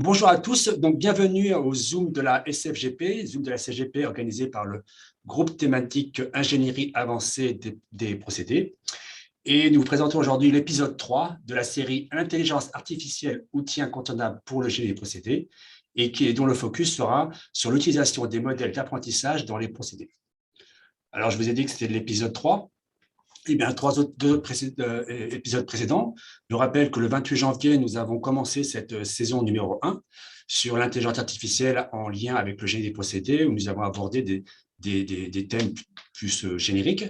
Bonjour à tous, donc bienvenue au Zoom de la SFGP, Zoom de la SFGP organisé par le groupe thématique Ingénierie avancée des procédés. Et nous vous présentons aujourd'hui l'épisode 3 de la série Intelligence artificielle, outils incontournables pour le génie des procédés, et dont le focus sera sur l'utilisation des modèles d'apprentissage dans les procédés. Alors, je vous ai dit que c'était l'épisode 3. Eh bien, deux épisodes précédents. Je rappelle que le 28 janvier, nous avons commencé cette saison numéro 1 sur l'intelligence artificielle en lien avec le génie des procédés, où nous avons abordé des thèmes plus génériques.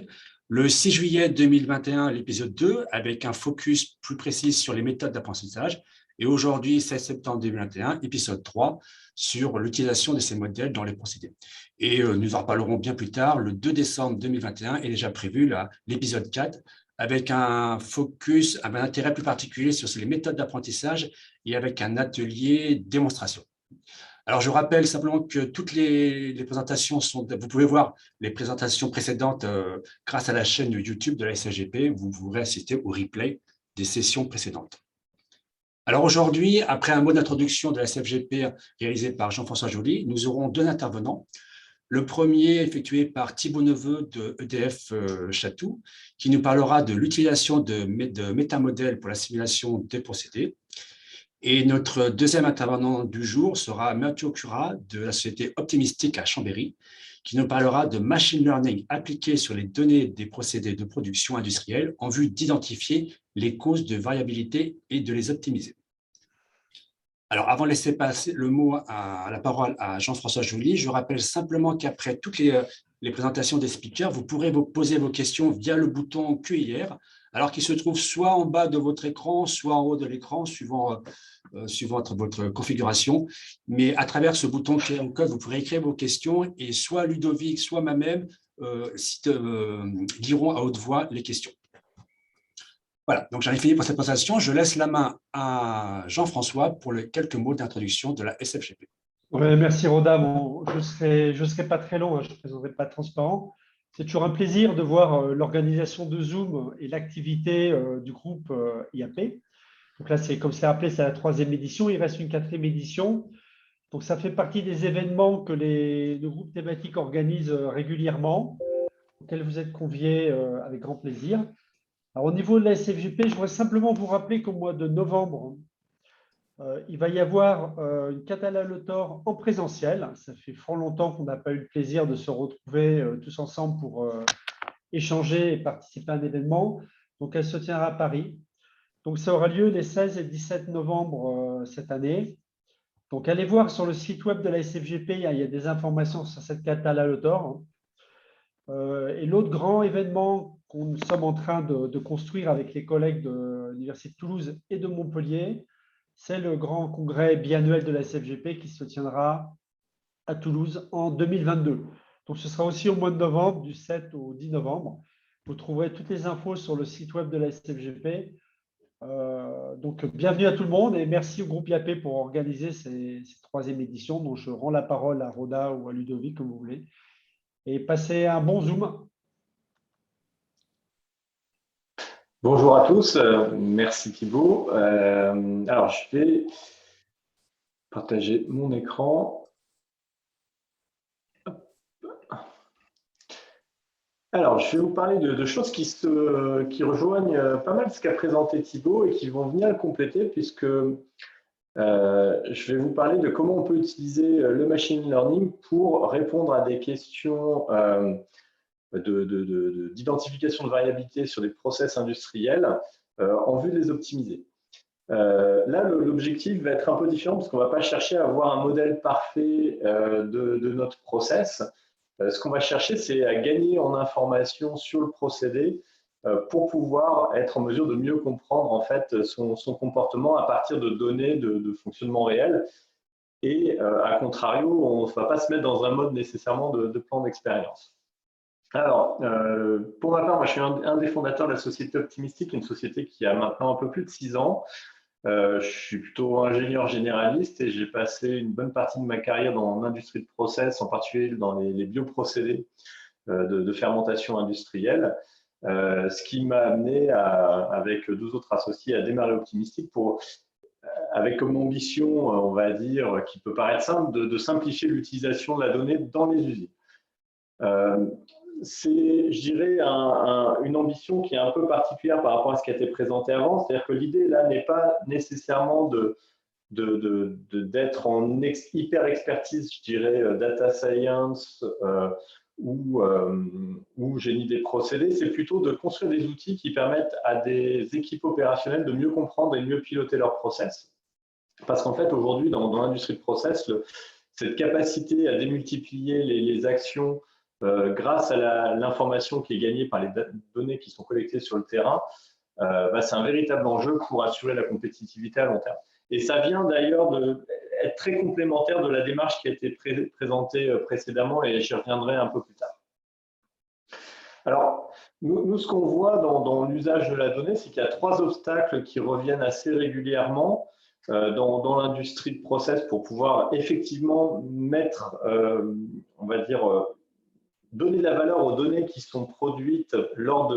Le 6 juillet 2021, l'épisode 2, avec un focus plus précis sur les méthodes d'apprentissage. Et aujourd'hui, 16 septembre 2021, épisode 3, sur l'utilisation de ces modèles dans les procédés. Et nous en reparlerons bien plus tard. Le 2 décembre 2021 est déjà prévu l'épisode 4 avec un focus, un intérêt plus particulier sur les méthodes d'apprentissage et avec un atelier démonstration. Alors, je rappelle simplement que toutes les présentations sont… Vous pouvez voir les présentations précédentes grâce à la chaîne YouTube de la SFGP. Vous pourrez assister au replay des sessions précédentes. Alors aujourd'hui, après un mot d'introduction de la SFGP réalisé par Jean-François Joly, nous aurons deux intervenants. Le premier effectué par Thibaut Neveu de EDF Chatou, qui nous parlera de l'utilisation de métamodèles pour la simulation des procédés. Et notre deuxième intervenant du jour sera Mathieu Cura de la société Optimistic à Chambéry, qui nous parlera de machine learning appliqué sur les données des procédés de production industrielle en vue d'identifier les causes de variabilité et de les optimiser. Alors, avant de laisser passer la parole à Jean-François Joly, je rappelle simplement qu'après toutes les présentations des speakers, vous pourrez vous poser vos questions via le bouton Q&A, alors qu'il se trouve soit en bas de votre écran, soit en haut de l'écran, suivant votre configuration. Mais à travers ce bouton QR code, vous pourrez écrire vos questions et soit Ludovic, soit moi-même liront à haute voix les questions. Voilà, donc j'en ai fini pour cette présentation. Je laisse la main à Jean-François pour les quelques mots d'introduction de la SFGP. Ouais, merci Roda. Bon, je serai pas très long, hein, je ne présenterai pas transparent. C'est toujours un plaisir de voir l'organisation de Zoom et l'activité du groupe IAP. Donc là, comme c'est appelé, c'est la 3e édition. Il reste une 4e édition. Donc ça fait partie des événements que le groupe thématique organise régulièrement, auxquels vous êtes conviés avec grand plaisir. Alors, au niveau de la SFGP, je voudrais simplement vous rappeler qu'au mois de novembre, il va y avoir une Catalalotor en présentiel. Ça fait fort longtemps qu'on n'a pas eu le plaisir de se retrouver tous ensemble pour échanger et participer à un événement. Donc, elle se tiendra à Paris. Donc, ça aura lieu les 16 et 17 novembre cette année. Donc, allez voir sur le site web de la SFGP, il y a des informations sur cette Catalalotor. Et l'autre grand événement que nous sommes en train de construire avec les collègues de l'Université de Toulouse et de Montpellier, c'est le grand congrès biannuel de la SFGP qui se tiendra à Toulouse en 2022. Donc, ce sera aussi au mois de novembre, du 7 au 10 novembre. Vous trouverez toutes les infos sur le site web de la SFGP. Donc, bienvenue à tout le monde et merci au groupe IAP pour organiser cette 3e édition. Donc, je rends la parole à Roda ou à Ludovic, comme vous voulez. Et passez un bon Zoom. Bonjour à tous, merci Thibaut. Alors, je vais partager mon écran. Alors, je vais vous parler de choses qui rejoignent pas mal ce qu'a présenté Thibaut et qui vont venir le compléter puisque je vais vous parler de comment on peut utiliser le machine learning pour répondre à des questions d'identification de variabilité sur des process industriels en vue de les optimiser. Là, l'objectif va être un peu différent parce qu'on ne va pas chercher à avoir un modèle parfait de notre process. Ce qu'on va chercher, c'est à gagner en information sur le procédé pour pouvoir être en mesure de mieux comprendre en fait son comportement à partir de données de fonctionnement réel. Et à contrario, on ne va pas se mettre dans un mode nécessairement de plan d'expérience. Alors, pour ma part, moi, je suis un des fondateurs de la société Optimistic, une société qui a maintenant un peu plus de 6 ans. Je suis plutôt ingénieur généraliste et j'ai passé une bonne partie de ma carrière dans l'industrie de process, en particulier dans les bioprocédés de fermentation industrielle, ce qui m'a amené, avec 12 autres associés, à démarrer Optimistic pour avec comme ambition, on va dire, qui peut paraître simple, de simplifier l'utilisation de la donnée dans les usines. C'est, je dirais, une ambition qui est un peu particulière par rapport à ce qui a été présenté avant. C'est-à-dire que l'idée, là, n'est pas nécessairement d'être en hyper expertise, je dirais, data science ou génie des procédés. C'est plutôt de construire des outils qui permettent à des équipes opérationnelles de mieux comprendre et mieux piloter leurs process. Parce qu'en fait, aujourd'hui, dans l'industrie de process, cette capacité à démultiplier les actions grâce à l'information qui est gagnée par les données qui sont collectées sur le terrain, c'est un véritable enjeu pour assurer la compétitivité à long terme. Et ça vient d'ailleurs être très complémentaire de la démarche qui a été présentée précédemment, et j'y reviendrai un peu plus tard. Alors, nous ce qu'on voit dans l'usage de la donnée, c'est qu'il y a 3 obstacles qui reviennent assez régulièrement dans l'industrie de process pour pouvoir effectivement mettre, on va dire, donner de la valeur aux données qui sont produites lors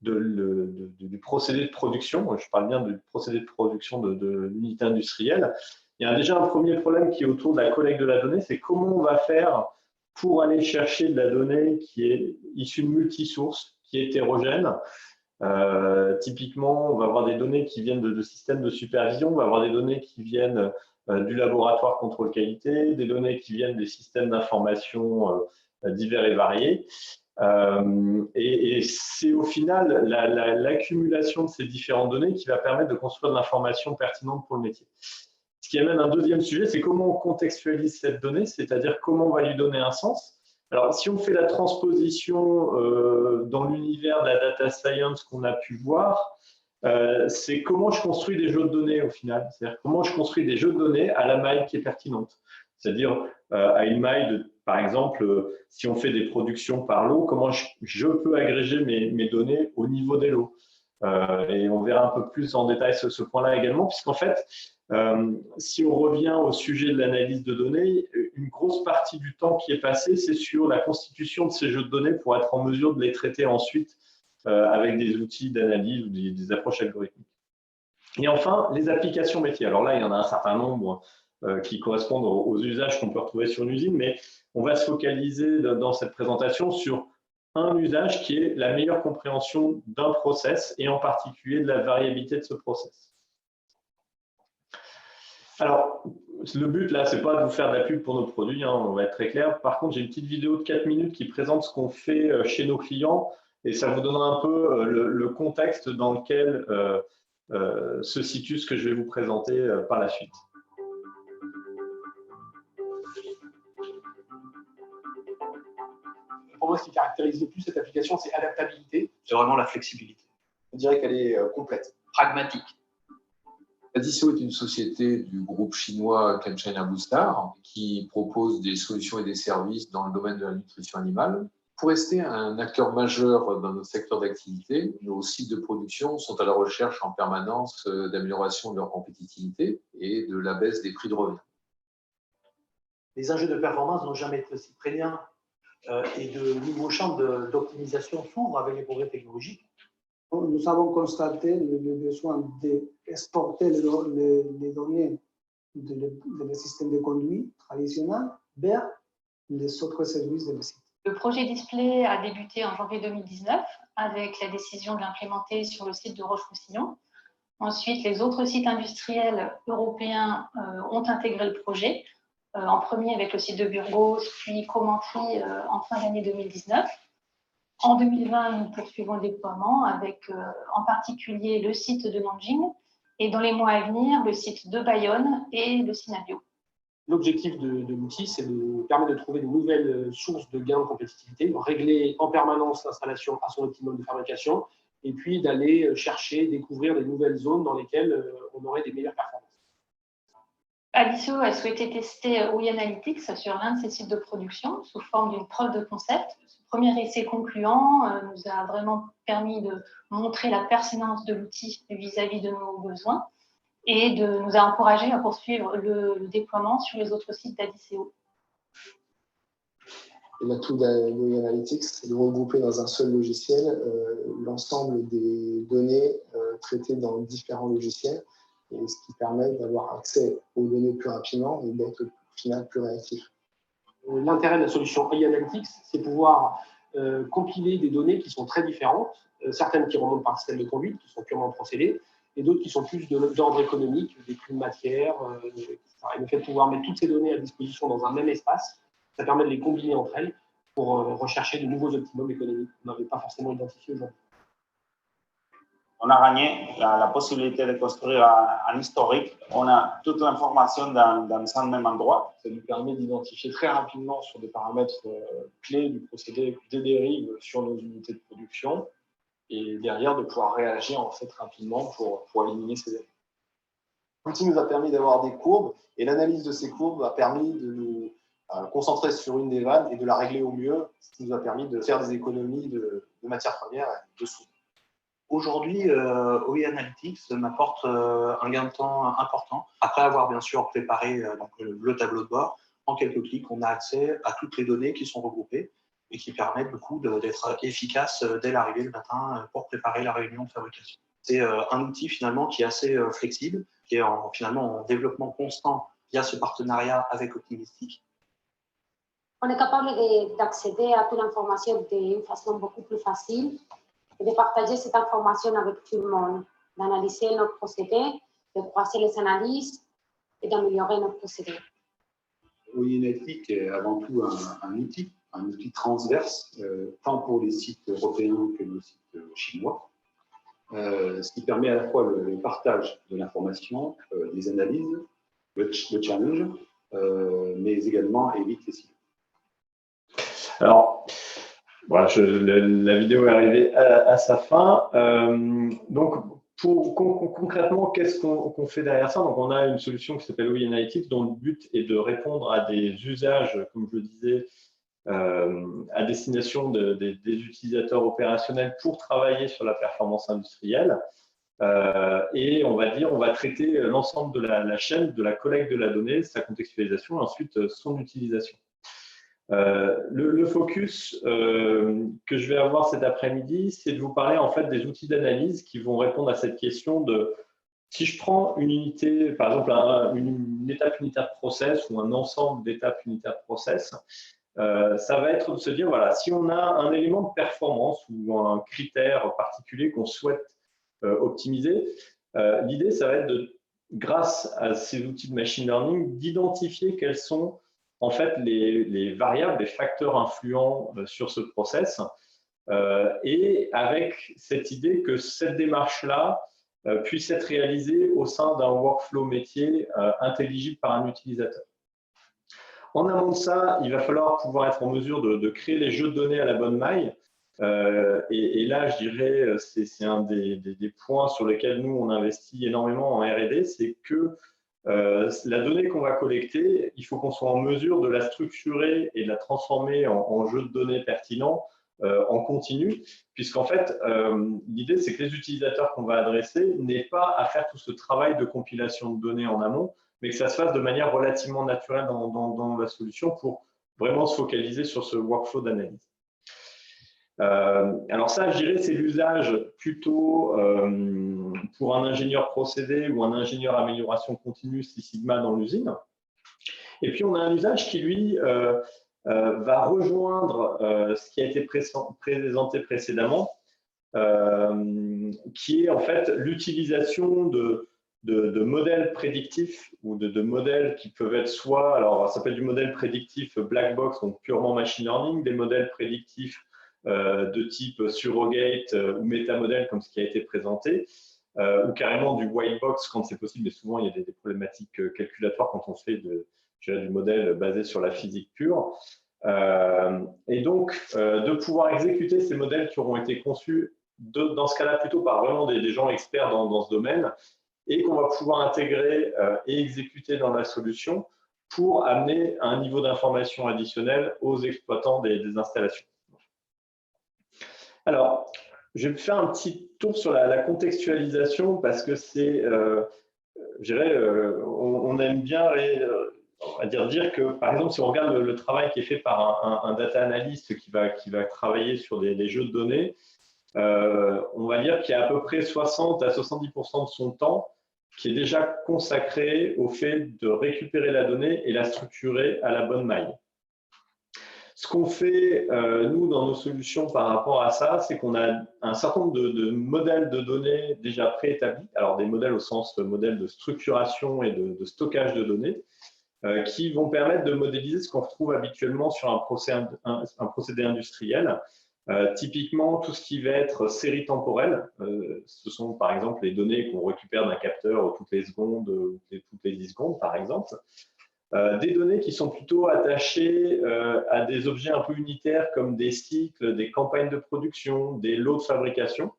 du procédé de production. Je parle bien du procédé de production de l'unité industrielle. Il y a déjà un premier problème qui est autour de la collecte de la donnée, c'est comment on va faire pour aller chercher de la donnée qui est issue de multisources, qui est hétérogène. Typiquement, on va avoir des données qui viennent de systèmes de supervision, on va avoir des données qui viennent du laboratoire contrôle qualité, des données qui viennent des systèmes d'information divers et variés. Et c'est au final l'accumulation de ces différentes données qui va permettre de construire de l'information pertinente pour le métier. Ce qui amène un deuxième sujet, c'est comment on contextualise cette donnée, c'est-à-dire comment on va lui donner un sens. Alors, si on fait la transposition dans l'univers de la data science qu'on a pu voir, c'est comment je construis des jeux de données au final. C'est-à-dire comment je construis des jeux de données à la maille qui est pertinente. C'est-à-dire à une maille, par exemple, si on fait des productions par lot, comment je peux agréger mes données au niveau des lots. Et on verra un peu plus en détail ce point-là également, puisqu'en fait, si on revient au sujet de l'analyse de données, une grosse partie du temps qui est passé, c'est sur la constitution de ces jeux de données pour être en mesure de les traiter ensuite avec des outils d'analyse ou des approches algorithmiques. Et enfin, les applications métiers. Alors là, il y en a un certain nombre qui correspondent aux usages qu'on peut retrouver sur une usine, mais on va se focaliser dans cette présentation sur un usage qui est la meilleure compréhension d'un process et en particulier de la variabilité de ce process. Alors, le but là, c'est pas de vous faire de la pub pour nos produits, hein, on va être très clair. Par contre, j'ai une petite vidéo de 4 minutes qui présente ce qu'on fait chez nos clients et ça vous donnera un peu le contexte dans lequel se situe ce que je vais vous présenter par la suite. Pour moi, ce qui caractérise le plus cette application, c'est adaptabilité. C'est vraiment la flexibilité. Je dirais qu'elle est complète. Pragmatique. Adisseo est une société du groupe chinois ChemChina Boostar qui propose des solutions et des services dans le domaine de la nutrition animale. Pour rester un acteur majeur dans notre secteur d'activité, nos sites de production sont à la recherche en permanence d'amélioration de leur compétitivité et de la baisse des prix de revient. Les enjeux de performance n'ont jamais été aussi prégnants et de nouveaux champs d'optimisation s'ouvrent avec les progrès technologiques. Nous avons constaté le besoin d'exporter les données des systèmes de conduite traditionnels vers les autres services de site. Le projet Display a débuté en janvier 2019 avec la décision de l'implémenter sur le site de Roche-Roussillon. Ensuite, les autres sites industriels européens ont intégré le projet, en premier avec le site de Burgos, puis Commentry en fin d'année 2019. En 2020, nous poursuivons le déploiement avec en particulier le site de Nanjing et dans les mois à venir, le site de Bayonne et le Synavio. L'objectif de l'outil, c'est de permettre de trouver de nouvelles sources de gains de compétitivité, de régler en permanence l'installation à son optimum de fabrication et puis d'aller chercher, découvrir des nouvelles zones dans lesquelles on aurait des meilleures performances. Adisseo a souhaité tester OI Analytics sur l'un de ses sites de production sous forme d'une preuve de concept. Ce premier essai concluant nous a vraiment permis de montrer la pertinence de l'outil vis-à-vis de nos besoins et nous a encouragés à poursuivre le déploiement sur les autres sites d'Adisseo. L'atout d'OI Analytics, c'est de regrouper dans un seul logiciel l'ensemble des données traitées dans différents logiciels et ce qui permet d'avoir accès aux données plus rapidement et d'être au final plus réactif. L'intérêt de la solution AI Analytics, c'est pouvoir compiler des données qui sont très différentes, certaines qui remontent par système de conduite, qui sont purement procédés, et d'autres qui sont plus d'ordre économique, des prix de matière, etc. Et le fait de pouvoir mettre toutes ces données à disposition dans un même espace, ça permet de les combiner entre elles pour rechercher de nouveaux optimums économiques qu'on n'avait pas forcément identifiés aujourd'hui. On a gagné la possibilité de construire un historique. On a toute l'information dans un même endroit. Ça nous permet d'identifier très rapidement sur des paramètres clés du procédé des dérives sur nos unités de production et derrière de pouvoir réagir en fait rapidement pour éliminer ces dérives. L'outil nous a permis d'avoir des courbes et l'analyse de ces courbes a permis de nous concentrer sur une des vannes et de la régler au mieux, ce qui nous a permis de faire des économies de matières premières et de sous. Aujourd'hui, OI Analytics m'apporte un gain de temps important. Après avoir bien sûr préparé donc, le tableau de bord, en quelques clics, on a accès à toutes les données qui sont regroupées et qui permettent du coup d'être efficace dès l'arrivée le matin pour préparer la réunion de fabrication. C'est un outil finalement qui est assez flexible, qui est finalement en développement constant via ce partenariat avec Optimistic. On est capable d'accéder à toute l'information d'une façon beaucoup plus facile et de partager cette information avec tout le monde, d'analyser notre procédé, de croiser les analyses et d'améliorer notre procédé. OI Analytics est avant tout un outil transverse, tant pour les sites européens que les sites chinois, ce qui permet à la fois le partage de l'information, les analyses, le challenge, mais également évite les silos. Alors, voilà, la vidéo est arrivée à sa fin. Donc, concrètement, qu'est-ce qu'on fait derrière ça? Donc, on a une solution qui s'appelle OI Analytics, dont le but est de répondre à des usages, comme je le disais, à destination des utilisateurs opérationnels pour travailler sur la performance industrielle. Et on va traiter l'ensemble de la chaîne, de la collecte de la donnée, sa contextualisation, et ensuite son utilisation. Le focus que je vais avoir cet après-midi, c'est de vous parler en fait des outils d'analyse qui vont répondre à cette question de si je prends une unité, par exemple une étape unitaire de process ou un ensemble d'étapes unitaires de process, ça va être de se dire voilà, si on a un élément de performance ou un critère particulier qu'on souhaite optimiser, l'idée ça va être grâce à ces outils de machine learning, d'identifier quels sont en fait les variables, les facteurs influents sur ce process, et avec cette idée que cette démarche-là puisse être réalisée au sein d'un workflow métier intelligible par un utilisateur. En amont de ça, il va falloir pouvoir être en mesure de créer les jeux de données à la bonne maille. Et là, je dirais, c'est un des points sur lesquels nous, on investit énormément en R&D, c'est que la donnée qu'on va collecter, il faut qu'on soit en mesure de la structurer et de la transformer en jeu de données pertinent en continu, puisqu'en fait, l'idée, c'est que les utilisateurs qu'on va adresser n'aient pas à faire tout ce travail de compilation de données en amont, mais que ça se fasse de manière relativement naturelle dans la solution pour vraiment se focaliser sur ce workflow d'analyse. Alors ça, je dirais, c'est l'usage plutôt pour un ingénieur procédé ou un ingénieur amélioration continue Six Sigma dans l'usine. Et puis, on a un usage qui, lui, va rejoindre ce qui a été présenté précédemment, qui est en fait l'utilisation de modèles prédictifs ou de modèles qui peuvent être soit, alors ça peut être du modèle prédictif black box, donc purement machine learning, des modèles prédictifs de type surrogate ou métamodèle comme ce qui a été présenté, ou carrément du white box quand c'est possible, mais souvent il y a des problématiques calculatoires quand on fait du modèle basé sur la physique pure. Et donc, de pouvoir exécuter ces modèles qui auront été conçus, dans ce cas-là plutôt par vraiment des gens experts dans ce domaine, et qu'on va pouvoir intégrer et exécuter dans la solution pour amener un niveau d'information additionnel aux exploitants des installations. Alors, je vais faire un petit tour sur la contextualisation parce que c'est, je dirais, on aime bien on va dire que, par exemple, si on regarde le travail qui est fait par un data analyst qui va travailler sur des jeux de données, on va dire qu'il y a à peu près 60 à 70% de son temps qui est déjà consacré au fait de récupérer la donnée et la structurer à la bonne maille. Ce qu'on fait, nous, dans nos solutions par rapport à ça, c'est qu'on a un certain nombre de modèles de données déjà préétablis, alors des modèles au sens modèle de structuration et de stockage de données, qui vont permettre de modéliser ce qu'on retrouve habituellement sur un procédé industriel. Typiquement, tout ce qui va être série temporelle, ce sont par exemple les données qu'on récupère d'un capteur toutes les secondes, toutes les 10 secondes par exemple. Des données qui sont plutôt attachées à des objets un peu unitaires comme des cycles, des campagnes de production, des lots de fabrication,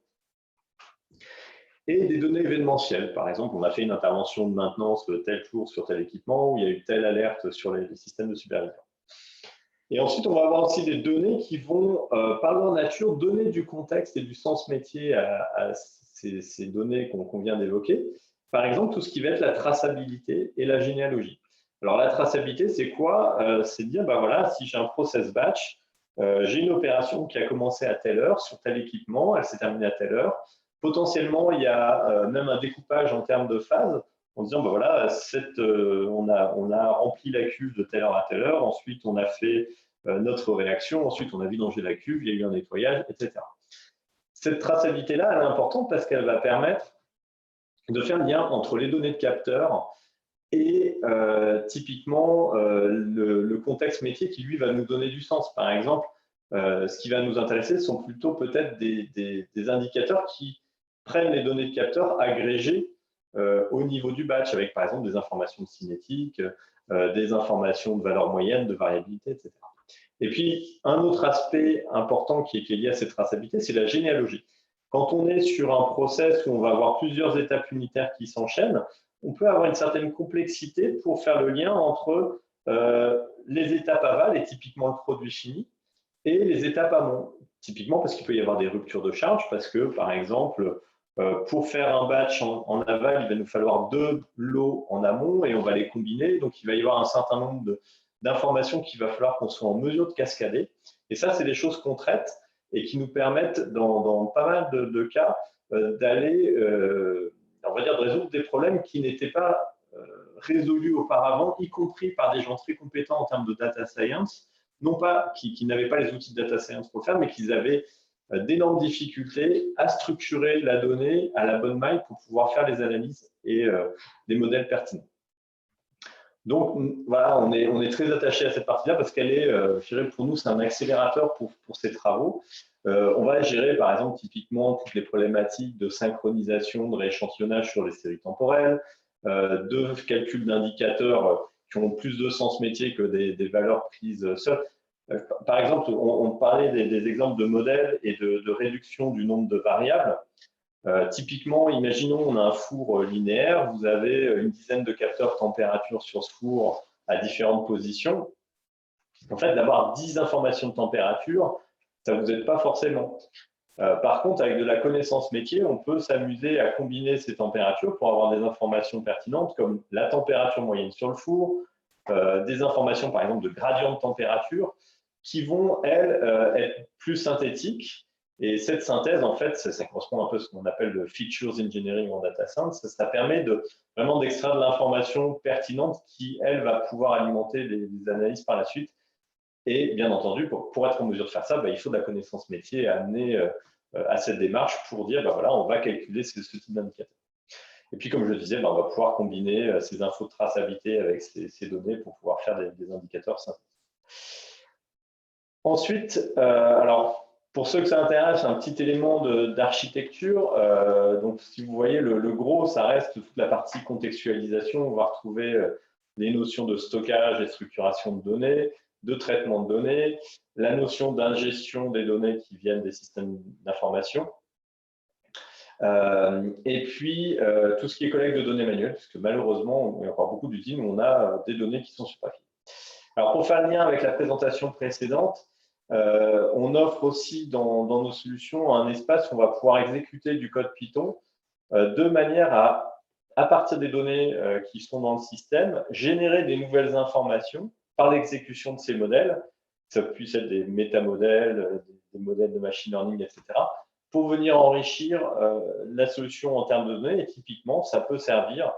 et des données événementielles. Par exemple, on a fait une intervention de maintenance tel jour sur tel équipement, où il y a eu telle alerte sur les systèmes de supervision. Et ensuite, on va avoir aussi des données qui vont, par leur nature, donner du contexte et du sens métier à ces données qu'on vient d'évoquer. Par exemple, tout ce qui va être la traçabilité et la généalogie. Alors, la traçabilité, c'est quoi? C'est de dire, ben voilà, si j'ai un process batch, j'ai une opération qui a commencé à telle heure sur tel équipement, elle s'est terminée à telle heure. Potentiellement, il y a même un découpage en termes de phase, en disant, ben voilà, on a rempli la cuve de telle heure à telle heure, ensuite on a fait notre réaction, ensuite on a vidangé la cuve, il y a eu un nettoyage, etc. Cette traçabilité-là, elle est importante parce qu'elle va permettre de faire le lien entre les données de capteurs et typiquement le contexte métier qui, lui, va nous donner du sens. Par exemple, ce qui va nous intéresser sont plutôt peut-être des indicateurs qui prennent les données de capteurs agrégées au niveau du batch, avec par exemple des informations de cinétique, des informations de valeur moyenne, de variabilité, etc. Et puis, un autre aspect important qui est lié à cette traçabilité, c'est la généalogie. Quand on est sur un process où on va avoir plusieurs étapes unitaires qui s'enchaînent, on peut avoir une certaine complexité pour faire le lien entre les étapes aval, et typiquement le produit fini, et les étapes amont. Typiquement parce qu'il peut y avoir des ruptures de charge, parce que, par exemple, pour faire un batch en aval, il va nous falloir 2 lots en amont et on va les combiner. Donc, il va y avoir un certain nombre d'informations qu'il va falloir qu'on soit en mesure de cascader. Et ça, c'est des choses qu'on traite et qui nous permettent, dans pas mal de cas, d'aller, on va dire, de résoudre des problèmes qui n'étaient pas résolus auparavant, y compris par des gens très compétents en termes de data science, non pas qui n'avaient pas les outils de data science pour le faire, mais qu'ils avaient d'énormes difficultés à structurer la donnée à la bonne maille pour pouvoir faire les analyses et des modèles pertinents. Donc, voilà, on est très attaché à cette partie-là parce qu'elle est, je dirais, pour nous, c'est un accélérateur pour ces travaux. On va gérer, par exemple, typiquement, toutes les problématiques de synchronisation, de rééchantillonnage sur les séries temporelles, de calcul d'indicateurs qui ont plus de sens métier que des valeurs prises seules. Par exemple, on parlait des exemples de modèles et de réduction du nombre de variables. Typiquement, imaginons on a un four linéaire, vous avez une dizaine de capteurs température sur ce four à différentes positions. En fait, d'avoir 10 informations de température, ça ne vous aide pas forcément. Par contre, avec de la connaissance métier, on peut s'amuser à combiner ces températures pour avoir des informations pertinentes comme la température moyenne sur le four, des informations par exemple de gradient de température qui vont, elles, être plus synthétiques. Et cette synthèse, en fait, ça correspond un peu à ce qu'on appelle le features engineering en data science. Ça permet vraiment d'extraire de l'information pertinente qui, elle, va pouvoir alimenter les analyses par la suite. Et bien entendu, pour être en mesure de faire ça, il faut de la connaissance métier à amener à cette démarche pour dire, voilà, on va calculer ce type d'indicateur. Et puis, comme je le disais, on va pouvoir combiner ces infos de traçabilité avec ces données pour pouvoir faire des indicateurs synthétiques. Ensuite, alors, pour ceux que ça intéresse, un petit élément d'architecture. Donc, si vous voyez, le gros, ça reste toute la partie contextualisation. On va retrouver les notions de stockage et structuration de données, de traitement de données, la notion d'ingestion des données qui viennent des systèmes d'information, et puis tout ce qui est collecte de données manuelles, parce que malheureusement, il y a encore beaucoup d'usines où on a des données qui sont sur papier. Alors, pour faire le lien avec la présentation précédente, on offre aussi dans nos solutions un espace où on va pouvoir exécuter du code Python de manière à partir des données qui sont dans le système, générer des nouvelles informations par l'exécution de ces modèles. Ça puisse être des métamodèles, des modèles de machine learning, etc. pour venir enrichir la solution en termes de données. Et typiquement, ça peut servir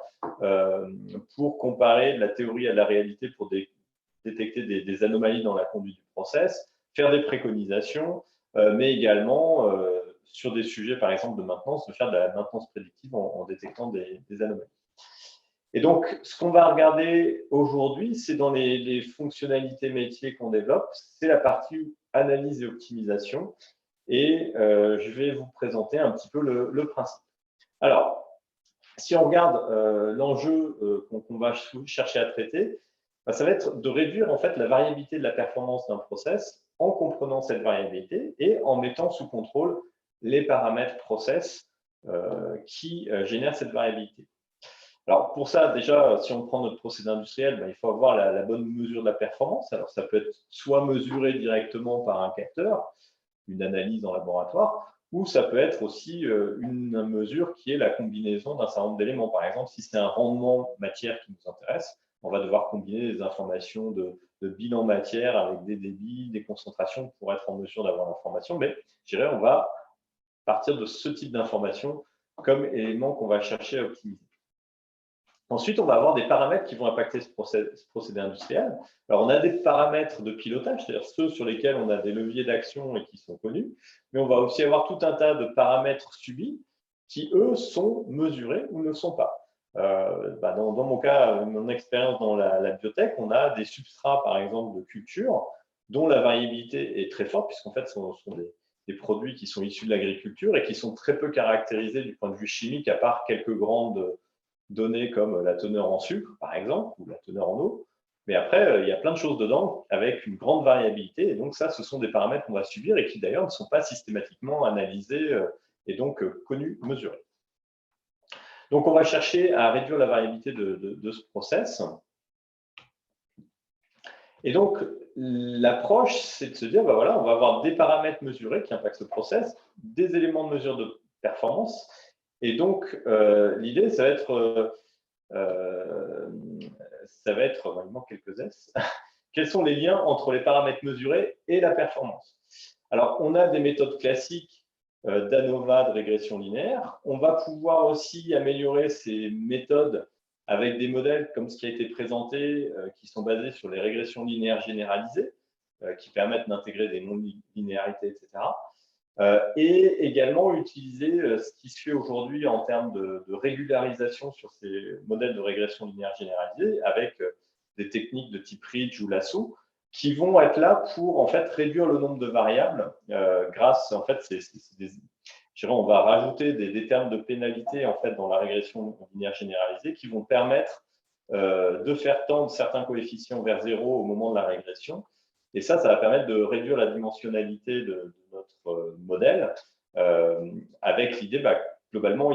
pour comparer de la théorie à la réalité pour détecter des anomalies dans la conduite du process, faire des préconisations, mais également sur des sujets, par exemple, de maintenance, de faire de la maintenance prédictive en détectant des anomalies. Et donc, ce qu'on va regarder aujourd'hui, c'est dans les fonctionnalités métiers qu'on développe, c'est la partie analyse et optimisation. Et je vais vous présenter un petit peu le principe. Alors, si on regarde l'enjeu qu'on va chercher à traiter, ça va être de réduire en fait la variabilité de la performance d'un process en comprenant cette variabilité et en mettant sous contrôle les paramètres process qui génèrent cette variabilité. Alors, pour ça, déjà, si on prend notre procédé industriel, il faut avoir la bonne mesure de la performance. Alors, ça peut être soit mesuré directement par un capteur, une analyse en laboratoire, ou ça peut être aussi une mesure qui est la combinaison d'un certain nombre d'éléments. Par exemple, si c'est un rendement matière qui nous intéresse, on va devoir combiner des informations de bilan matière avec des débits, des concentrations pour être en mesure d'avoir l'information. Mais je dirais, on va partir de ce type d'information comme élément qu'on va chercher à optimiser. Ensuite, on va avoir des paramètres qui vont impacter ce procédé industriel. Alors, on a des paramètres de pilotage, c'est-à-dire ceux sur lesquels on a des leviers d'action et qui sont connus, mais on va aussi avoir tout un tas de paramètres subis qui, eux, sont mesurés ou ne sont pas. Dans mon cas, mon expérience dans la biotech, on a des substrats, par exemple, de culture, dont la variabilité est très forte, puisqu'en fait, ce sont des produits qui sont issus de l'agriculture et qui sont très peu caractérisés du point de vue chimique, à part quelques grandes données comme la teneur en sucre, par exemple, ou la teneur en eau. Mais après, il y a plein de choses dedans avec une grande variabilité. Et donc, ça, ce sont des paramètres qu'on va subir et qui, d'ailleurs, ne sont pas systématiquement analysés et donc connus, mesurés. Donc, on va chercher à réduire la variabilité de ce process. Et donc, l'approche, c'est de se dire, voilà, on va avoir des paramètres mesurés qui impactent ce process, des éléments de mesure de performance. Et donc, l'idée, ça va être, il manque quelques S, quels sont les liens entre les paramètres mesurés et la performance? Alors, on a des méthodes classiques d'ANOVA, de régression linéaire. On va pouvoir aussi améliorer ces méthodes avec des modèles comme ce qui a été présenté, qui sont basés sur les régressions linéaires généralisées, qui permettent d'intégrer des non-linéarités, etc. Et également utiliser ce qui se fait aujourd'hui en termes de régularisation sur ces modèles de régression linéaire généralisée avec des techniques de type Ridge ou lasso qui vont être là pour en fait réduire le nombre de variables grâce, en fait, on va rajouter des termes de pénalité en fait dans la régression linéaire généralisée qui vont permettre de faire tendre certains coefficients vers 0 au moment de la régression. Et ça va permettre de réduire la dimensionnalité de notre modèle avec l'idée, globalement,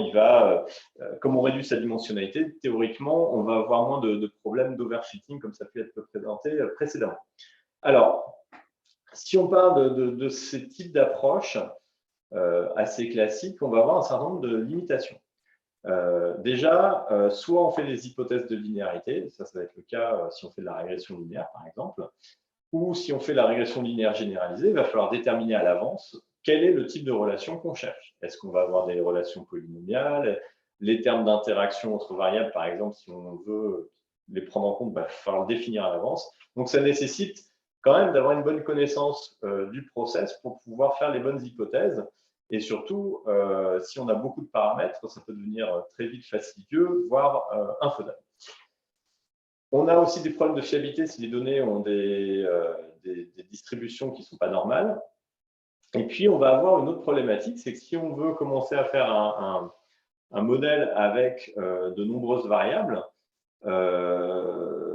comme on réduit sa dimensionnalité, théoriquement, on va avoir moins de problèmes d'overfitting comme ça a pu être présenté précédemment. Alors, si on parle de ces types d'approches assez classiques, on va avoir un certain nombre de limitations. Déjà, soit on fait des hypothèses de linéarité, ça va être le cas si on fait de la régression linéaire, par exemple, ou si on fait la régression linéaire généralisée, il va falloir déterminer à l'avance quel est le type de relation qu'on cherche. Est-ce qu'on va avoir des relations polynomiales? Les termes d'interaction entre variables, par exemple, si on veut les prendre en compte, il va falloir le définir à l'avance. Donc, ça nécessite quand même d'avoir une bonne connaissance du process pour pouvoir faire les bonnes hypothèses. Et surtout, si on a beaucoup de paramètres, ça peut devenir très vite fastidieux, voire infaisable. On a aussi des problèmes de fiabilité si les données ont des distributions qui ne sont pas normales. Et puis, on va avoir une autre problématique, c'est que si on veut commencer à faire un modèle avec de nombreuses variables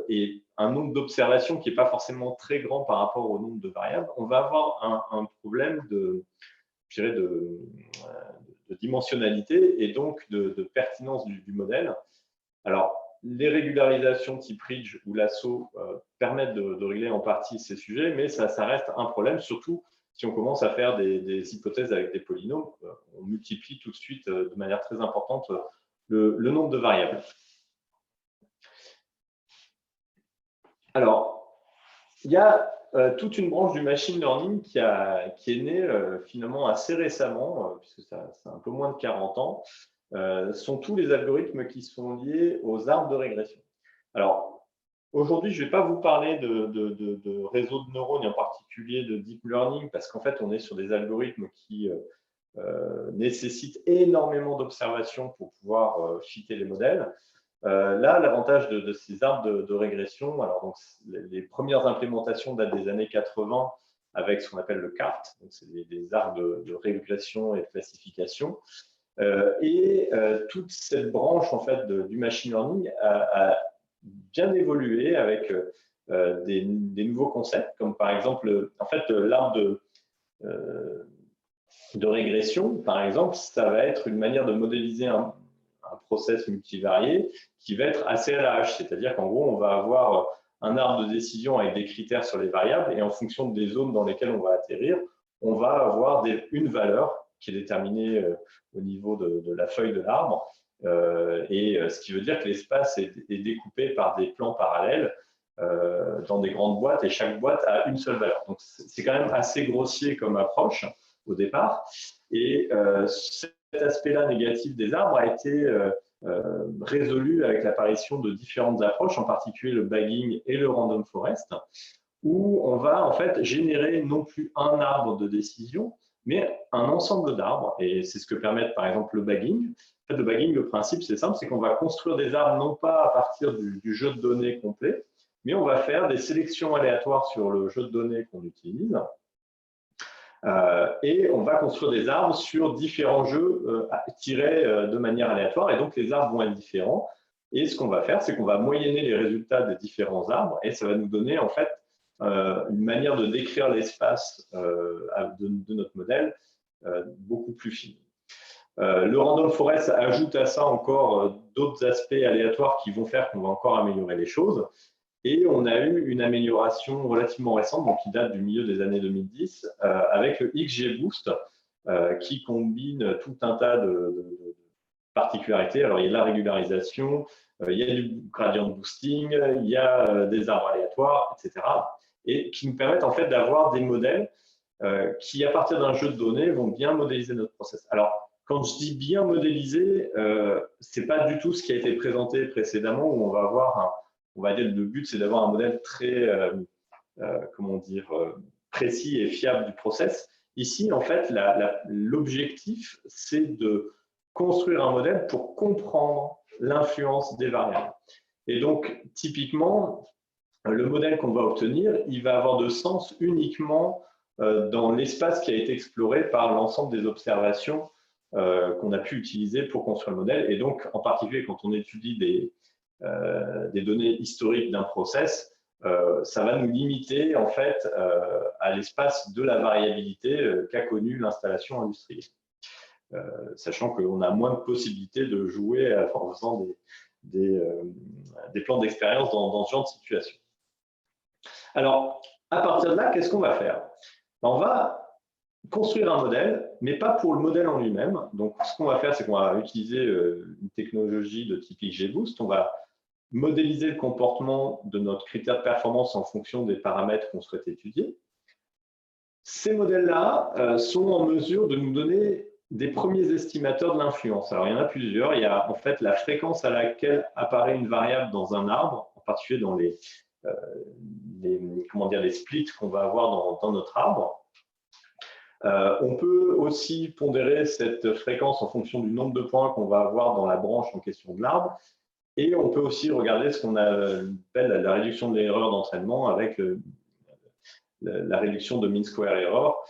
et un nombre d'observations qui n'est pas forcément très grand par rapport au nombre de variables, on va avoir un problème de dimensionnalité et donc de pertinence du modèle. Alors, les régularisations type Ridge ou lasso permettent de régler en partie ces sujets, mais ça reste un problème, surtout si on commence à faire des hypothèses avec des polynômes. On multiplie tout de suite de manière très importante le nombre de variables. Alors, il y a toute une branche du machine learning qui est née finalement assez récemment, puisque ça a un peu moins de 40 ans, sont tous les algorithmes qui sont liés aux arbres de régression. Alors, aujourd'hui, je ne vais pas vous parler de réseaux de neurones, et en particulier de deep learning, parce qu'en fait, on est sur des algorithmes qui nécessitent énormément d'observations pour pouvoir fitter les modèles. Là, l'avantage de ces arbres de régression, alors donc, les premières implémentations datent des années 80 avec ce qu'on appelle le CART, donc c'est des arbres de régression et de classification. Toute cette branche en fait, du machine learning a bien évolué avec des nouveaux concepts, comme par exemple, en fait, l'arbre de régression, par exemple, ça va être une manière de modéliser un process multivarié qui va être assez à la hache, c'est-à-dire qu'en gros, on va avoir un arbre de décision avec des critères sur les variables et en fonction des zones dans lesquelles on va atterrir, on va avoir une valeur qui est déterminée au niveau de la feuille de l'arbre, ce qui veut dire que l'espace est découpé par des plans parallèles dans des grandes boîtes et chaque boîte a une seule valeur. Donc, c'est quand même assez grossier comme approche au départ. Et cet aspect-là négatif des arbres a été résolu avec l'apparition de différentes approches, en particulier le bagging et le random forest, où on va en fait générer non plus un arbre de décision, mais un ensemble d'arbres. Et c'est ce que permet par exemple le bagging. En fait, le bagging, le principe, c'est simple, c'est qu'on va construire des arbres non pas à partir du jeu de données complet, mais on va faire des sélections aléatoires sur le jeu de données qu'on utilise. Et on va construire des arbres sur différents jeux tirés de manière aléatoire. Et donc, les arbres vont être différents. Et ce qu'on va faire, c'est qu'on va moyenner les résultats des différents arbres. Et ça va nous donner, en fait, une manière de décrire l'espace de notre modèle beaucoup plus fine. Le random forest ajoute à ça encore d'autres aspects aléatoires qui vont faire qu'on va encore améliorer les choses. Et on a eu une amélioration relativement récente, donc qui date du milieu des années 2010, avec le XGBoost, qui combine tout un tas de particularités. Alors, il y a de la régularisation, il y a du gradient boosting, il y a des arbres aléatoires, etc. Et qui nous permettent en fait d'avoir des modèles qui, à partir d'un jeu de données, vont bien modéliser notre process. Alors, quand je dis bien modéliser, ce n'est pas du tout ce qui a été présenté précédemment, où on va avoir on va dire le but, c'est d'avoir un modèle très, comment dire, précis et fiable du process. Ici, en fait, l'objectif, c'est de construire un modèle pour comprendre l'influence des variables. Et donc, typiquement, le modèle qu'on va obtenir, il va avoir de sens uniquement dans l'espace qui a été exploré par l'ensemble des observations qu'on a pu utiliser pour construire le modèle. Et donc, en particulier, quand on étudie des données historiques d'un process, ça va nous limiter en fait à l'espace de la variabilité qu'a connue l'installation industrielle, sachant qu'on a moins de possibilités de jouer en faisant des plans d'expérience dans ce genre de situation. Alors, à partir de là, qu'est-ce qu'on va faire? On va construire un modèle, mais pas pour le modèle en lui-même. Donc, ce qu'on va faire, c'est qu'on va utiliser une technologie de type XGBoost. On va modéliser le comportement de notre critère de performance en fonction des paramètres qu'on souhaite étudier. Ces modèles-là sont en mesure de nous donner des premiers estimateurs de l'influence. Alors, il y en a plusieurs. Il y a en fait la fréquence à laquelle apparaît une variable dans un arbre, en particulier dans les splits qu'on va avoir dans notre arbre. On peut aussi pondérer cette fréquence en fonction du nombre de points qu'on va avoir dans la branche en question de l'arbre. Et on peut aussi regarder ce qu'on appelle la réduction de l'erreur d'entraînement avec la réduction de mean square error,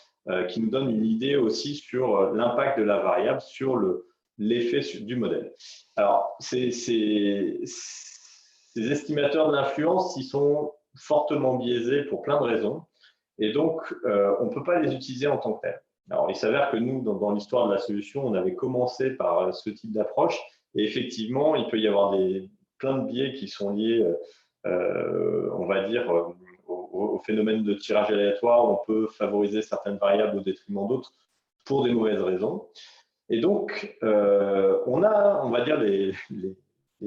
qui nous donne une idée aussi sur l'impact de la variable sur l'effet du modèle. Alors, ces estimateurs de l'influence, ils sont fortement biaisés pour plein de raisons. Et donc, on ne peut pas les utiliser en tant que tels. Alors, il s'avère que nous, dans l'histoire de la solution, on avait commencé par ce type d'approche. Et effectivement, il peut y avoir plein de biais qui sont liés, on va dire, au phénomène de tirage aléatoire. On peut favoriser certaines variables au détriment d'autres pour des mauvaises raisons. Et donc, on va dire, les